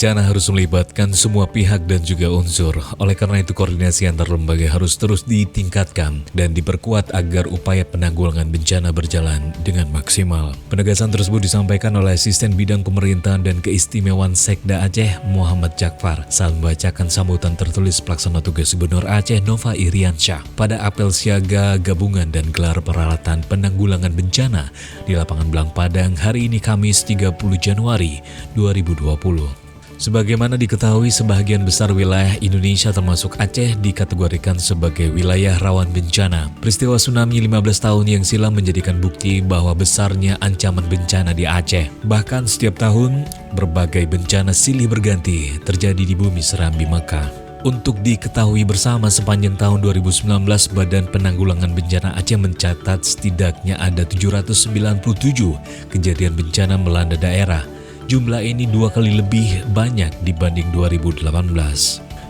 bencana harus melibatkan semua pihak dan juga unsur. Oleh karena itu, koordinasi antar lembaga harus terus ditingkatkan dan diperkuat agar upaya penanggulangan bencana berjalan dengan maksimal. Penegasan tersebut disampaikan oleh Asisten Bidang Pemerintahan dan Keistimewaan Sekda Aceh, Muhammad Jakfar, saat membacakan sambutan tertulis Pelaksana Tugas Gubernur Aceh Nova Iriansyah pada apel siaga gabungan dan gelar peralatan penanggulangan bencana di lapangan Belang Padang hari ini Kamis 30 Januari 2020. Sebagaimana diketahui, sebagian besar wilayah Indonesia termasuk Aceh dikategorikan sebagai wilayah rawan bencana. Peristiwa tsunami 15 tahun yang silam menjadikan bukti bahwa besarnya ancaman bencana di Aceh. Bahkan setiap tahun, berbagai bencana silih berganti terjadi di bumi Serambi Mekah. Untuk diketahui bersama, sepanjang tahun 2019, Badan Penanggulangan Bencana Aceh mencatat setidaknya ada 797 kejadian bencana melanda daerah. Jumlah ini 2 kali lebih banyak dibanding 2018.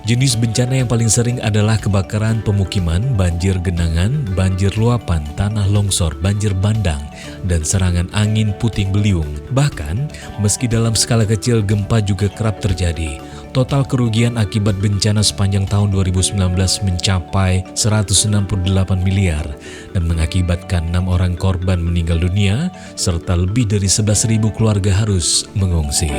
Jenis bencana yang paling sering adalah kebakaran pemukiman, banjir genangan, banjir luapan, tanah longsor, banjir bandang, dan serangan angin puting beliung. Bahkan, meski dalam skala kecil, gempa juga kerap terjadi. Total kerugian akibat bencana sepanjang tahun 2019 mencapai 168 miliar dan mengakibatkan 6 orang korban meninggal dunia serta lebih dari 11.000 keluarga harus mengungsi.